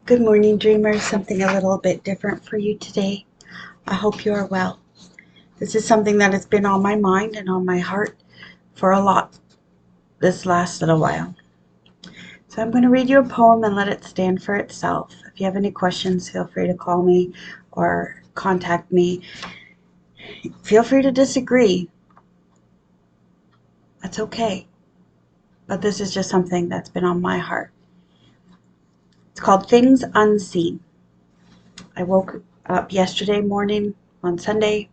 Good morning, dreamers. Something a little bit different for you today. I hope you are well. This is something that has been on my mind and on my heart for a lot this last little while. So I'm going to read you a poem and let it stand for itself. If you have any questions, feel free to call me or contact me. Feel free to disagree. That's okay. But this is just something that's been on my heart. It's called Things Unseen. I woke up yesterday morning on Sunday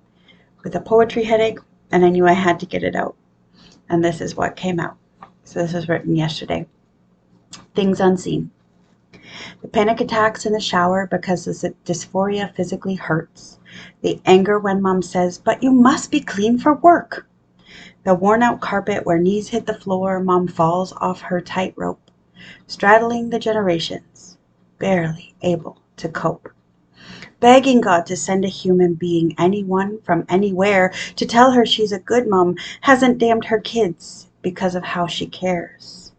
with a poetry headache, and I knew I had to get it out. And this is what came out. So this was written yesterday. Things unseen. The panic attacks in the shower because the dysphoria physically hurts. The anger when mom says, "But you must be clean for work." The worn out carpet where knees hit the floor, mom falls off her tightrope, straddling the generations, barely able to cope. Begging God to send a human being, anyone from anywhere, to tell her she's a good mom, hasn't damned her kids because of how she cares.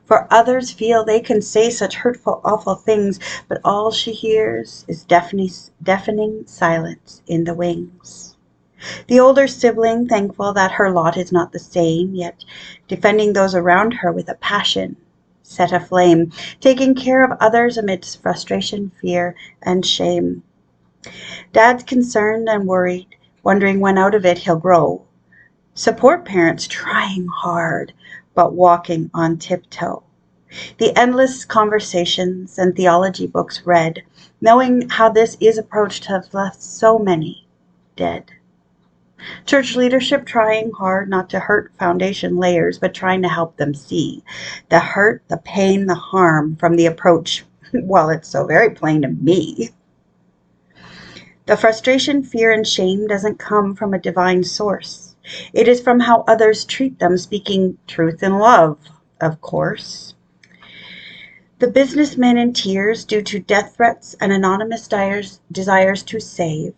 For others feel they can say such hurtful, awful things, but all she hears is deafening silence in the wings. The older sibling, thankful that her lot is not the same, yet defending those around her with a passion set aflame, taking care of others amidst frustration, fear, and shame. Dad's concerned and worried, wondering when out of it he'll grow. Support parents trying hard, but walking on tiptoe. The endless conversations and theology books read, knowing how this is approached, have left so many dead. Church leadership trying hard not to hurt foundation layers, but trying to help them see the hurt, the pain, the harm from the approach. Well, it's so very plain to me. The frustration, fear, and shame doesn't come from a divine source. It is from how others treat them, speaking truth in love, of course. The businessman in tears due to death threats and anonymous desires to save,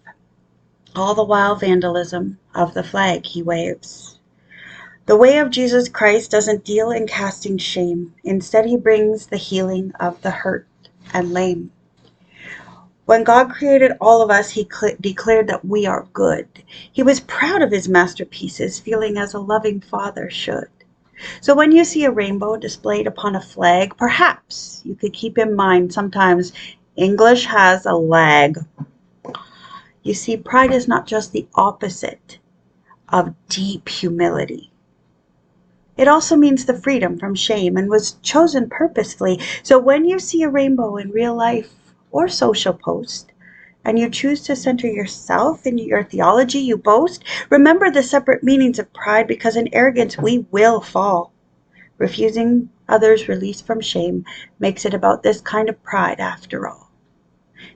all the while vandalism of the flag he waves. The way of Jesus Christ doesn't deal in casting shame. Instead, he brings the healing of the hurt and lame. When God created all of us, he declared that we are good. He was proud of his masterpieces, feeling as a loving father should. So when you see a rainbow displayed upon a flag, perhaps you could keep in mind sometimes English has a lag. You see, pride is not just the opposite of deep humility. It also means the freedom from shame and was chosen purposefully. So when you see a rainbow in real life or social post, and you choose to center yourself in your theology you boast, remember the separate meanings of pride, because in arrogance we will fall. Refusing others' release from shame makes it about this kind of pride after all.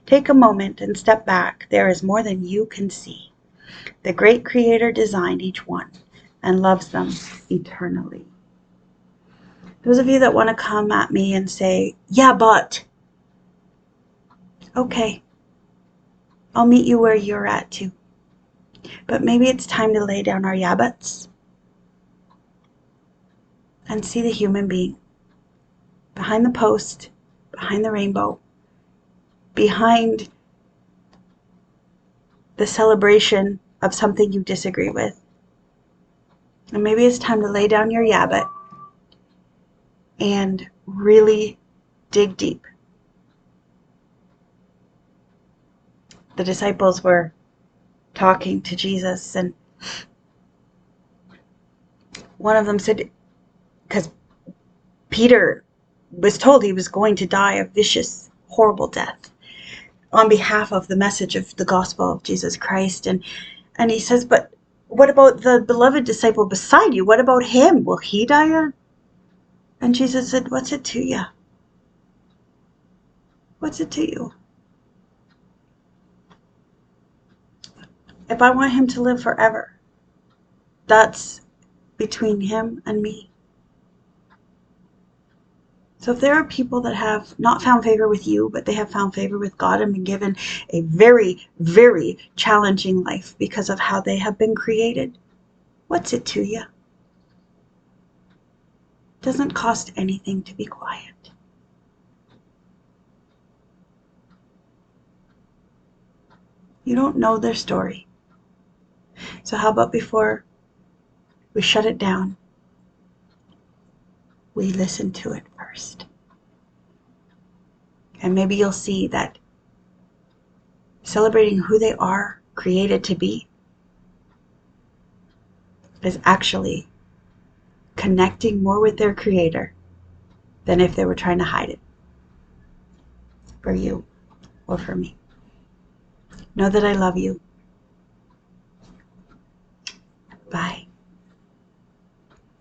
Take a moment and step back. There is more than you can see. The great Creator designed each one and loves them eternally. Those of you that want to come at me and say, "Yeah, but," okay, I'll meet you where you're at too. But maybe it's time to lay down our yabbits and see the human being behind the post, behind the rainbow, behind the celebration of something you disagree with. And maybe it's time to lay down your yabbit and really dig deep. The disciples were talking to Jesus, and one of them said, because Peter was told he was going to die a vicious, horrible death on behalf of the message of the gospel of Jesus Christ. And he says, "But what about the beloved disciple beside you? What about him? Will he die?" And Jesus said, "What's it to you? What's it to you? If I want him to live forever, that's between him and me." So if there are people that have not found favor with you, but they have found favor with God and been given a very, very challenging life because of how they have been created, what's it to you? It doesn't cost anything to be quiet. You don't know their story. So how about before we shut it down, we listen to it first? And maybe you'll see that celebrating who they are created to be is actually connecting more with their creator than if they were trying to hide it for you or for me. Know that I love you. Bye.